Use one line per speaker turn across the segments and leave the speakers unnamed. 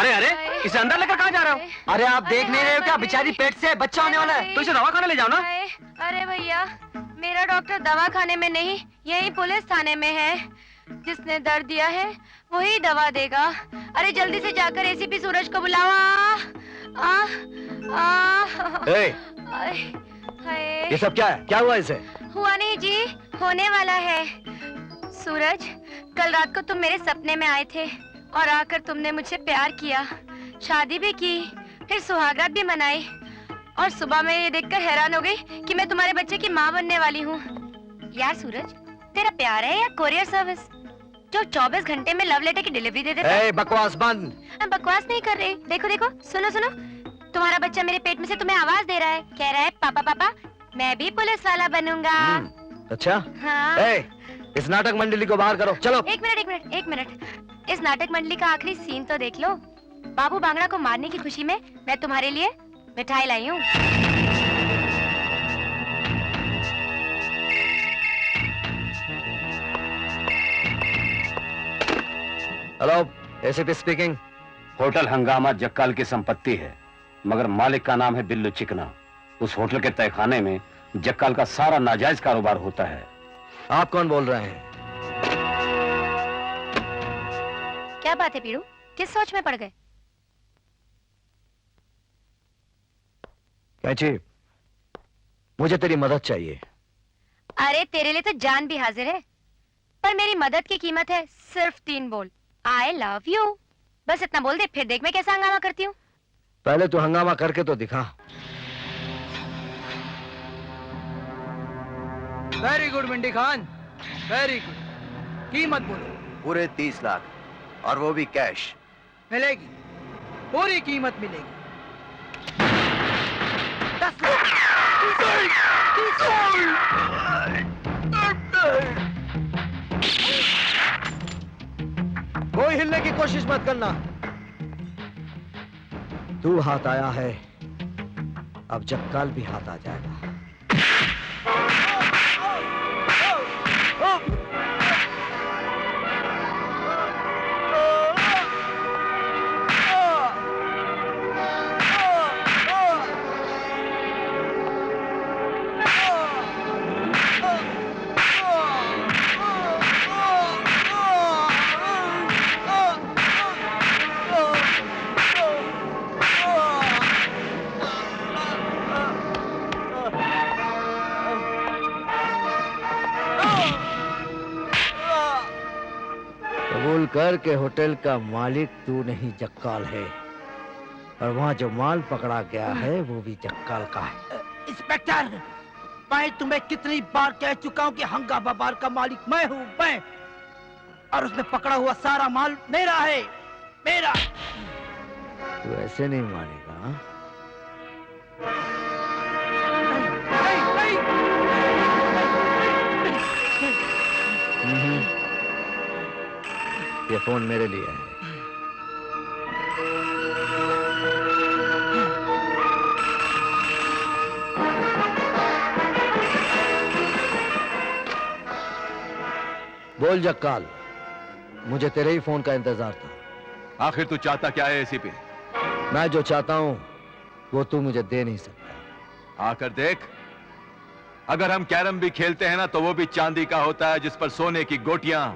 अरे अरे, इसे अंदर लेकर कहाँ जा रहे हो?
अरे आप देख नहीं रहे हो क्या, बेचारी पेट से बच्चा होने वाला है।
तो इसे दवा खाने ले जाओ ना।
अरे भैया, मेरा डॉक्टर दवा खाने में नहीं, यही पुलिस थाने में है। जिसने दर्द दिया है वही दवा देगा। अरे जल्दी से जाकर एसीपी सूरज को बुलाओ।
ये सब क्या है? क्या हुआ इसे?
हुआ नहीं जी, होने वाला है। सूरज, कल रात को तुम मेरे सपने में आए थे और आकर तुमने मुझसे प्यार किया, शादी भी की, फिर सुहागरात भी मनाई। और सुबह मैं ये देखकर हैरान हो गई कि मैं तुम्हारे बच्चे की माँ बनने वाली हूँ। यार सूरज, तेरा प्यार है या कोरियर सर्विस जो 24 घंटे में लव लेटर की डिलीवरी दे देता है?
बकवास बंद।
बकवास नहीं कर रहे। देखो देखो, सुनो सुनो, तुम्हारा बच्चा मेरे पेट में से तुम्हें आवाज दे रहा है, कह रहा है पापा पापा मैं भी पुलिस वाला बनूंगा।
अच्छा?
हाँ।
इस नाटक मंडली को बाहर करो, चलो।
एक मिनट। इस नाटक मंडली का आखिरी सीन तो देख लो। बाबू बांगड़ा को मारने की खुशी में मैं तुम्हारे लिए मिठाई लाई हूँ।
Hello, ACP speaking.
होटल हंगामा जक्काल की संपत्ति है, मगर मालिक का नाम है बिल्लू चिकना। उस होटल के तहखाने में जक्काल का सारा नाजायज कारोबार होता है।
आप कौन बोल रहे हैं?
क्या बात है पीड़ू, किस सोच में पड़ गए?
कैची, मुझे तेरी मदद चाहिए।
अरे तेरे लिए तो जान भी हाजिर है, पर मेरी मदद की कीमत है सिर्फ 3 बोल। आई लव यू। बस इतना बोल दे, फिर देख मैं कैसा हंगामा करती हूँ।
पहले तू हंगामा करके तो दिखा।
Very good Mindy Khan, very good. कीमत बोलो।
पूरे 30 लाख, और वो भी कैश।
मिलेगी, पूरी कीमत मिलेगी। 10
कोई हिलने की कोशिश मत करना। तू हाथ आया है, अब जक्काल भी हाथ आ जाएगा। कबूल कर के होटल का मालिक तू नहीं जक्काल है, और वहाँ जो माल पकड़ा गया है वो भी जक्काल का है।
इंस्पेक्टर, मैं तुम्हें कितनी बार कह चुका हूँ कि हंगामा बार का मालिक मैं हूँ, मैं। और उसमें पकड़ा हुआ सारा माल मेरा है, मेरा।
तू ऐसे नहीं मानेगा। ये फोन मेरे लिए है। बोल जक्काल, मुझे तेरे ही फोन का इंतजार था।
आखिर तू चाहता क्या है एसीपी?
मैं जो चाहता हूं वो तू मुझे दे नहीं सकता।
आकर देख, अगर हम कैरम भी खेलते हैं ना तो वो भी चांदी का होता है, जिस पर सोने की गोटियां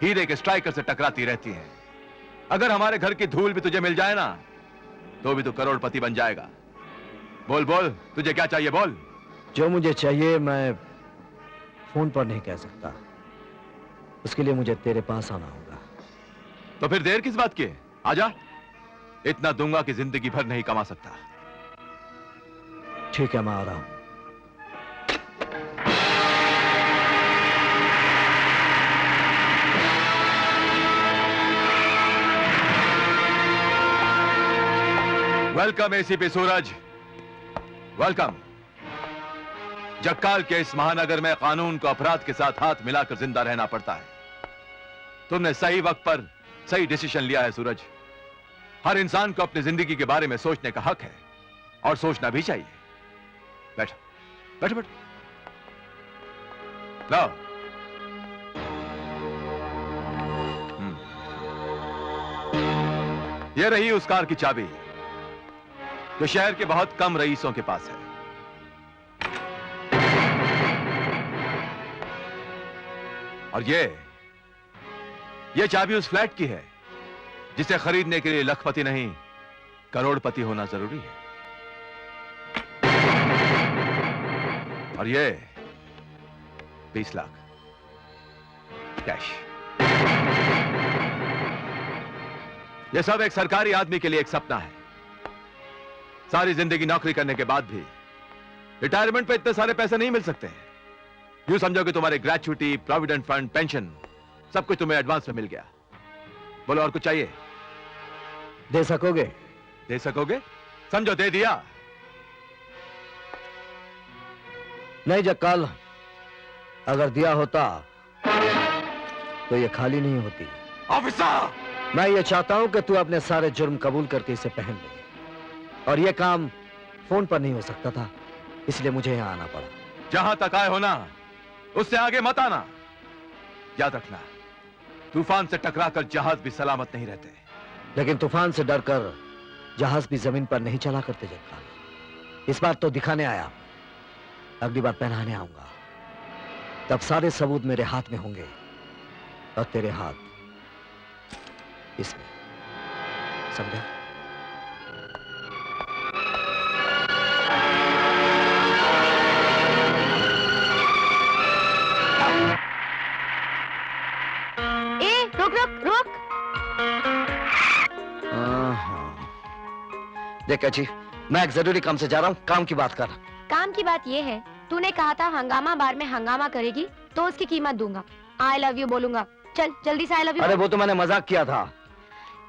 हीरे के स्ट्राइकर से टकराती रहती हैं। अगर हमारे घर की धूल भी तुझे मिल जाए ना तो भी तू करोड़पति बन जाएगा। बोल बोल, तुझे क्या चाहिए बोल।
जो मुझे चाहिए मैं फोन पर नहीं कह सकता, उसके लिए मुझे तेरे पास आना होगा।
तो फिर देर किस बात की? आजा, इतना दूंगा कि जिंदगी भर नहीं कमा सकता।
ठीक है, मैं आ रहा हूं।
वेलकम एसीपी सूरज, वेलकम। जक्काल के इस महानगर में कानून को अपराध के साथ हाथ मिलाकर जिंदा रहना पड़ता है। तुमने सही वक्त पर सही डिसीजन लिया है सूरज। हर इंसान को अपनी जिंदगी के बारे में सोचने का हक है, और सोचना भी चाहिए। बैठो बैठो बैठो। लो, ये रही उस कार की चाबी जो शहर के बहुत कम रईसों के पास है। और ये चाबी उस फ्लैट की है जिसे खरीदने के लिए लखपति नहीं करोड़पति होना जरूरी है। और ये 20 लाख कैश। ये सब एक सरकारी आदमी के लिए एक सपना है। सारी जिंदगी नौकरी करने के बाद भी रिटायरमेंट पे इतने सारे पैसे नहीं मिल सकते हैं। यूं समझो कि तुम्हारे ग्रेच्युटी, प्रोविडेंट फंड, पेंशन सब कुछ तुम्हें एडवांस में मिल गया। बोलो और कुछ चाहिए?
दे सकोगे?
दे सकोगे? समझो दे दिया।
नहीं जक्काल, अगर दिया होता तो ये खाली नहीं होती।
ऑफिसर!
मैं ये चाहता हूं कि तू अपने सारे जुर्म कबूल करके इसे पहन ले। और ये काम फोन पर नहीं हो सकता था, इसलिए मुझे यहां आना पड़ा।
जहां तक आए हो ना, उससे आगे मत आना। याद रखना, तूफान से टकराकर जहाज भी सलामत नहीं रहते।
लेकिन तूफान से डरकर जहाज भी जमीन पर नहीं चला करते जक्काल। इस बार तो दिखाने आया, अगली बार पहनाने आऊंगा। तब सारे सबूत मेरे हाथ में होंगे और तेरे हाथ इसमें। समझा?
रुक रुक रुक।
देख अच्छी, मैं एक जरूरी काम से जा रहा हूँ, काम की बात कर।
काम की बात ये है, तूने कहा था हंगामा बार में हंगामा करेगी तो उसकी कीमत दूंगा। आई लव यू बोलूंगा। चल जल्दी से आई लव यू।
अरे वो तो मैंने मजाक किया था।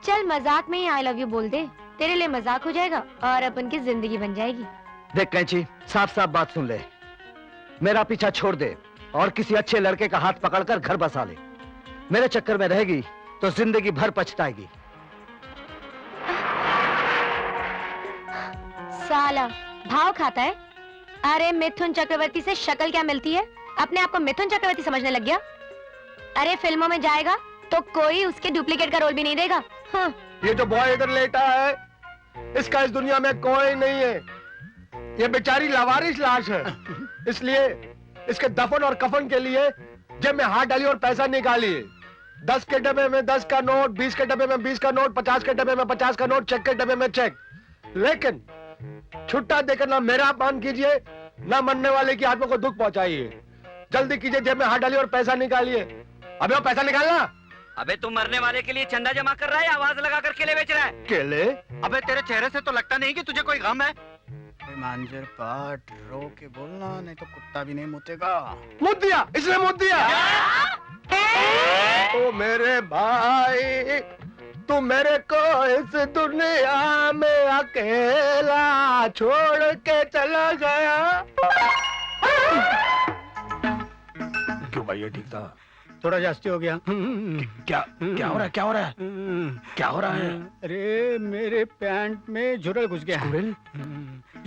चल मजाक में ही आई लव यू बोल दे, तेरे लिए मजाक हो जाएगा और अपन की जिंदगी बन जाएगी।
देख कैंची, साफ साफ बात सुन ले। मेरा पीछा छोड़ दे और किसी अच्छे लड़के का हाथ पकड़कर घर बसा ले। मेरे चक्कर में रहेगी तो जिंदगी भर पछताएगी।
साला भाव खाता है। अरे मिथुन चक्रवर्ती से शक्ल क्या मिलती है, अपने आप को मिथुन चक्रवर्ती समझने लग गया। अरे फिल्मों में जाएगा तो कोई उसके डुप्लीकेट का रोल भी नहीं देगा। हाँ।
ये जो बॉय इधर लेटा है, इसका इस दुनिया में कोई नहीं है। ये बेचारी लावारिस लाश है, इसलिए इसके दफन और कफन के लिए जब मैं हाथ डाली और पैसा निकाली। 10 के डब्बे में 10 का नोट, 20 के डब्बे में 20 का नोट, 50 के डब्बे में 50 का नोट, चेक के डब्बे में चेक। लेकिन छुट्टा देकर ना मेरा अपमान कीजिए, ना मरने वाले की आत्मा को दुख पहुंचाइए। जल्दी कीजिए, जेब में हाथ डालिए और पैसा निकालिए। अबे वो पैसा निकालना।
अबे तू मरने वाले के लिए चंदा जमा कर रहा है, आवाज लगाकर केले बेच रहा है।
केले?
अबे तेरे चेहरे से तो लगता नहीं कि तुझे कोई गम है।
मांजर पाट रो के बोलना, नहीं तो कुत्ता भी नहीं मुतेगा।
मुत दिया, इसने मुत दिया। ओ मेरे भाई, तू मेरे को इस दुनिया में अकेला छोड़ के चला गया। क्यों भाई, ये ठीक था?
थोड़ा जास्ती हो गया।
क्या क्या हो रहा है? क्या हो रहा है? क्या हो रहा है?
अरे मेरे पैंट में झुरल घुस गया।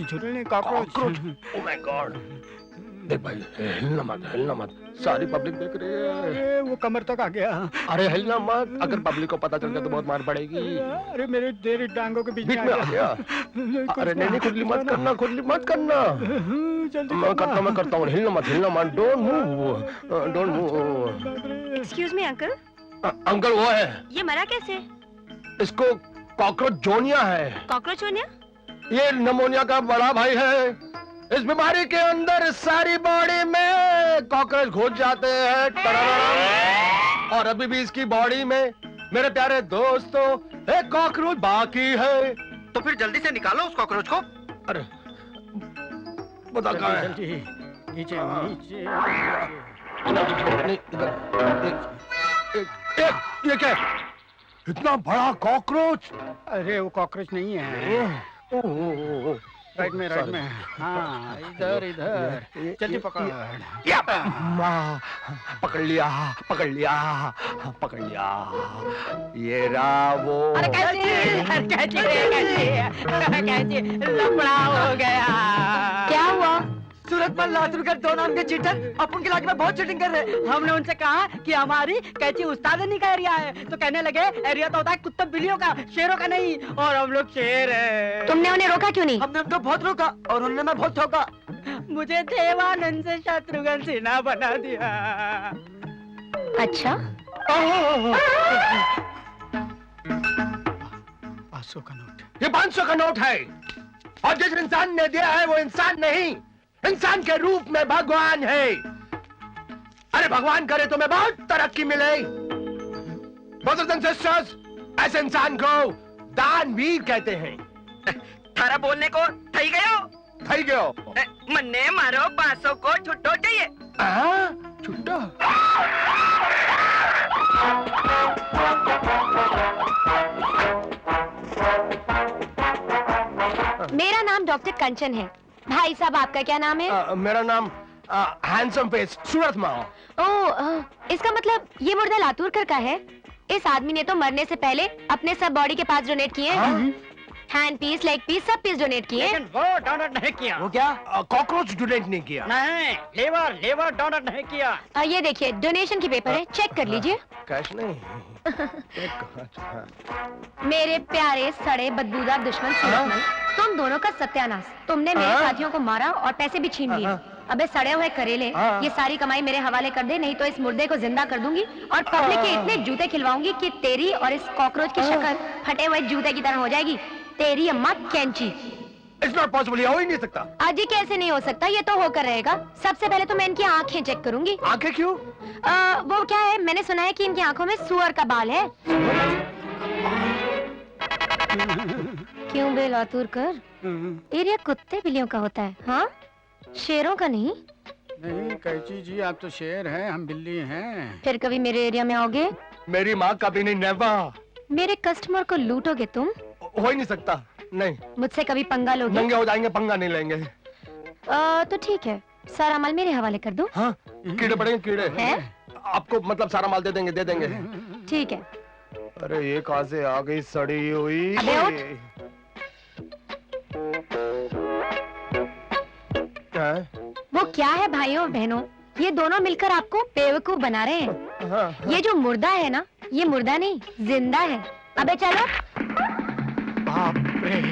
झुरल ने कॉकरोच।
Oh my God. देख भाई, हिलना मत, सारी पब्लिक देख रही है।
अरे वो कमर तक आ गया।
अरे हिलना मत, अगर पब्लिक को पता चल गया तो बहुत मार पड़ेगी।
अरे मेरे तेरी टांगों के बीच
में आ गया। अरे नहीं, खुजली मत करना।
जल्दी
मैं करता हूँ। हिलना मत, don't move.
Excuse me uncle.
Uncle वो है।
ये मरा कैसे?
इसको कॉकरोच जोनिया है।
कॉकरोच होनिया?
ये नमोनिया का बड़ा भाई है। इस बीमारी के अंदर सारी बॉडी में कॉकरोच घुस जाते हैं। टड़ाड़ाड़ाड़। और अभी भी इसकी बॉडी में मेरे प्यारे दोस्तों एक कॉकरोच बाकी है।
तो फिर जल्दी से निकालो उस कॉकरोच को।
अरे बता कहाँ है?
नीचे।
नहीं, ये क्या? इतना बड़ा कॉकरोच?
अरे वो कॉकरोच नहीं है। राइट में। हाँ इधर। जल्दी पकड़।
पकड़ लिया। ये रहा वो।
क्या हुआ?
सूरतमल लातूरकर दो नाम के चीटर अपन के इलाके में बहुत चीटिंग कर रहे हैं। हमने उनसे कहा कि हमारी कैची उस्तादनी का एरिया है, तो कहने लगे एरिया तो होता है कुत्ता बिल्लियों का, शेरों का नहीं, और हम लोग शेर है।
तुमने उन्हें रोका क्यों नहीं?
हमने उनको बहुत रोका और उन्होंने मैं बहुत ठोका। मुझे देवानंद से शत्रुघ्न सिन्हा बना दिया।
अच्छा,
500 का नोट। ये 500 का नोट है, और जिस इंसान ने दिया है वो इंसान नहीं, इंसान के रूप में भगवान है। अरे भगवान करे तुम्हें बहुत तरक्की मिले। ब्रदर्स एंड सिस्टर्स, ऐसे इंसान को दानवीर कहते हैं।
थारा बोलने को थई गयो।
थई गयो।
मन्ने मारो 500 को छुट्टो चाहिए।
छुट्टा।
मेरा नाम डॉक्टर कंचन है। भाई साहब, आपका क्या नाम है?
मेरा नाम हैंडसम फेस सूरतमल।
ओह, इसका मतलब ये मुर्दा लातूरकर का है। इस आदमी ने तो मरने से पहले अपने सब बॉडी के पार्ट्स डोनेट किए हैं। हैंड पीस, लेग पीस, सब पीस डोनेट किए।
लेकिन वो डोनेट नहीं किया।
वो क्या? कॉकरोच डोनेट नहीं किया।
नहीं, लेवर डोनेट नहीं किया।
ये देखिए, डोनेशन की पेपर है, चेक कर लीजिए।
कैश नहीं।
मेरे प्यारे सड़े बदबूदार दुश्मन सूरतमल, तुम दोनों का सत्यानाश। तुमने मेरे साथियों को मारा और पैसे भी छीन लिए। अबे सड़े हुए करेले, ये सारी कमाई मेरे हवाले कर दे, नहीं तो इस मुर्दे को जिंदा कर दूंगी और पब्लिक के इतने जूते खिलवाऊंगी कि तेरी और इस कॉकरोच की शक्ल फटे हुए जूते की तरह हो जाएगी। तेरी अम्मा कैंची।
It's not possible, ये हो ही नहीं सकता।
आज ही कैसे नहीं हो सकता, ये तो होकर रहेगा। सबसे पहले तो मैं इनकी आंखें चेक करूंगी।
आंखें क्यों?
वो क्या है, मैंने सुना है कि इनकी आंखों में सुअर का बाल है। क्यों बे लातूरकर? एरिया कुत्ते बिल्लियों का होता है, हाँ, शेरों का नहीं।
नहीं कैची जी, आप तो शेर हैं, हम बिल्ली हैं।
फिर कभी मेरे एरिया में आओगे?
मेरी माँ कभी नहीं, नेवर।
मेरे कस्टमर को लूटोगे तुम?
हो ही नहीं सकता, नहीं।
मुझसे कभी पंगा लोगे?
नंगे हो जाएंगे, पंगा नहीं लेंगे।
तो ठीक है, सारा माल मेरे हवाले कर दो।
हाँ, कीड़े पड़ेंगे, कीड़े
हैं?
आपको मतलब सारा माल दे देंगे, दे देंगे।
ठीक है।
अरे ये कहाँ से आ गई सड़ी हुई?
अबे उठ।
क्या है?
वो क्या है भाइयों और बहनों, ये दोनों मिलकर आपको बेवकूफ बना रहे हैं।
हाँ।
ये जो मुर्दा है ना, ये मुर्दा नहीं, जिंदा है। अबे चलो।
बाप रे।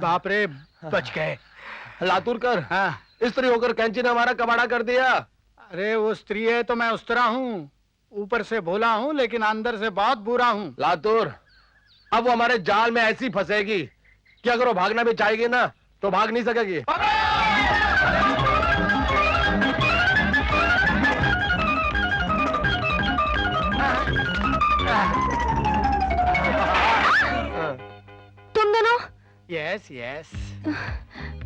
बाप रे,
बच गए। लातूरकर,
हाँ।
स्त्री होकर कैंची ने हमारा कबाड़ा कर दिया।
अरे वो स्त्री है तो मैं उस तरह हूँ, ऊपर से भोला हूँ लेकिन अंदर से बहुत बुरा हूँ।
लातूर, अब वो हमारे जाल में ऐसी फंसेगी कि अगर वो भागना भी चाहेगी ना तो भाग नहीं सकेगी।
तुम दोनों?
Yes yes.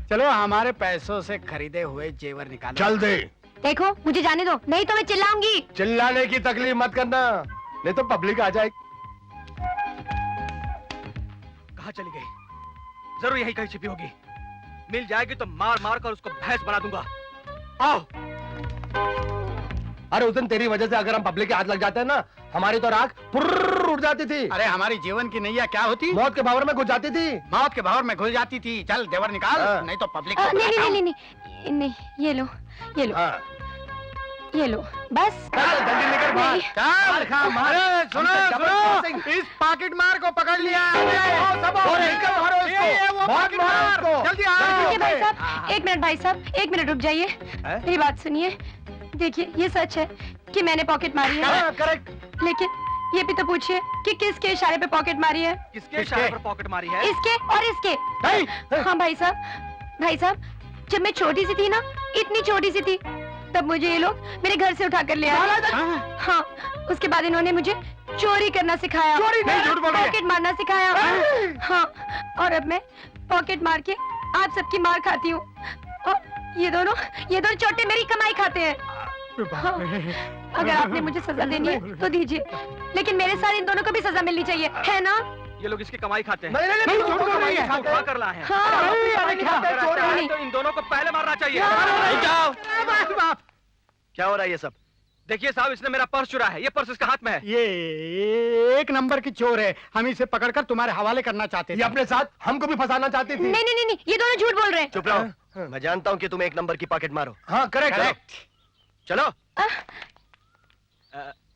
चलो हमारे पैसों से खरीदे हुए जेवर निकालो।
चल दे।
देखो, मुझे जाने दो, नहीं तो मैं चिल्लाऊंगी।
चिल्लाने की तकलीफ मत करना, नहीं तो पब्लिक आ जाएगी।
कहाँ चली गई? जरूर यही कहीं छिपी होगी। मिल जाएगी तो मार मार कर उसको भैंस बना दूंगा। आओ।
अरे उस दिन तेरी वजह से अगर हम पब्लिक के हाथ लग जाते हैं ना, हमारी तो राख फुर्र उड़ जाती थी।
अरे हमारी जीवन की नैया क्या होती?
मौत के भावर में घुस जाती थी।
मौत के भावर में घुस जाती थी। चल जेवर निकाल, नहीं तो पब्लिक को
नहीं नहीं नहीं नहीं नहीं, ये लो, ये लो,
हाँ।
ये लो, बस।
चल जल्दी निकल बाहर।
नहीं।
मार खा, मार।
अरे सुनो
हमसे
सुनो,
जबरदस्ती।
इस पॉकेट मार को पकड़ लिया।
और निकल मारो इसको।
ये वो
बहुत
पॉकेट
मारो
मार,
इसको।
जल्दी आओ।
देखिए भाई साहब, एक मिनट भाई साहब, एक मिनट रुक जाइए, मेरी बात सुनिए। देखिए, ये सच है कि मैंने पॉकेट मारी है,
हाँ, करेक्ट।
लेकिन ये भी तो पूछिए कि किसके इशारे पे पॉकेट मारी है?
किसके इशारे पर पॉकेट मारी है?
इसके और इसके। हाँ भाई साहब, जब मैं छोटी सी थी ना, इतनी छोटी सी थी, तब मुझे ये लोग मेरे घर से उठा कर ले आए। हाँ, उसके बाद इन्होंने मुझे चोरी करना सिखाया, पॉकेट मारना सिखाया। हाँ, और अब मैं पॉकेट मार के आप सबकी मार खाती हूँ, और ये दोनों चोटे मेरी कमाई खाते हैं। हाँ, अगर आपने मुझे सजा देनी है तो दीजिए, लेकिन मेरे साथ इन दोनों को भी सजा मिलनी चाहिए, है ना?
ये लोग इसकी कमाई खाते हैं।
नहीं नहीं नहीं, झूठ बोल रही है।
क्या कर रहा है?
अरे क्या
अगर ऐसा है तो इन दोनों को पहले मारना चाहिए। रुक जाओ।
क्या हो रहा है ये सब?
देखिए साहब, इसने मेरा पर्स चुरा है। ये पर्स इसके हाथ में है।
ये एक नंबर की चोर है, हम इसे पकड़कर तुम्हारे हवाले करना चाहते
ये
थे।
अपने साथ हमको भी फंसाना चाहती थी।
नहीं नहीं नहीं नहीं, ये दोनों झूठ बोल रहे हैं।
चुप रहो। मैं जानता हूँ कि तुम एक नंबर की पॉकेट मारो।
हाँ करेक्ट।
चलो।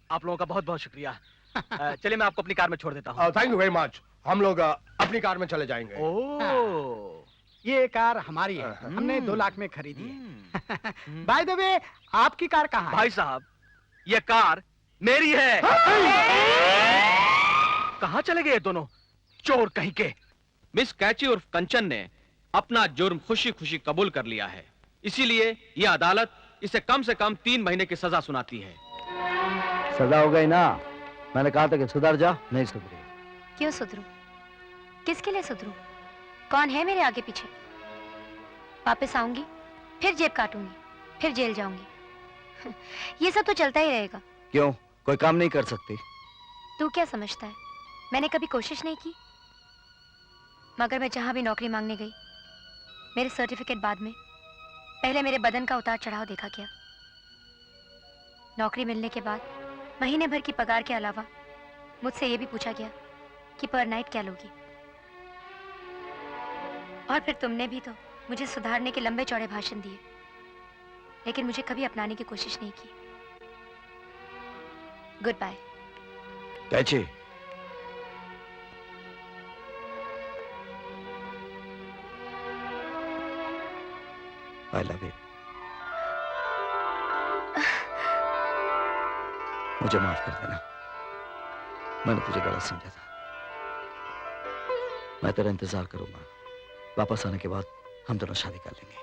आप लोगों का बहुत बहुत शुक्रिया। चलिए मैं आपको अपनी कार में छोड़ देता हूँ।
Thank you very much. हम लोग अपनी कार में चले जाएंगे।
ओह,
ये कार हमारी है, हमने 2 लाख में खरीदी है। बाय द वे, आपकी कार कहाँ है?
भाई साहब, ये कार मेरी है। कहाँ चले गए ये दोनों चोर कहीं के? मिस कैची उर्फ कंचन ने अपना जुर्म खुशी खुशी कबूल कर लिया है, इसीलिए यह अदालत इसे कम से कम 3 महीने की सजा सुनाती है।
सजा हो गई ना? मैंने कहा था कि सुधर जा, नहीं सुधरी।
क्यों सुधरूं? किसके लिए सुधरूं? कौन है मेरे आगे पीछे? वापस आऊंगी, फिर जेब काटूंगी, फिर जेल जाऊंगी। ये सब तो चलता ही रहेगा।
क्यों, कोई काम नहीं कर सकती?
तू क्या समझता है, मैंने कभी कोशिश नहीं की? मगर मैं जहां भी नौकरी मांगने गई, मेरे सर्टिफिकेट बाद में पहले मेरे बदन का उतार चढ़ाव देखा गया। नौकरी मिलने के बाद महीने भर की पगार के अलावा मुझसे ये भी पूछा गया कि पर नाइट क्या लोगी। और फिर तुमने भी तो मुझे सुधारने के लंबे चौड़े भाषण दिए, लेकिन मुझे कभी अपनाने की कोशिश नहीं की। Good bye.
कैची, आई लव यू। मुझे माफ कर देना, मैंने तुझे गलत समझा था। मैं तेरा इंतजार करूंगा, वापस आने के बाद हम दोनों शादी कर लेंगे।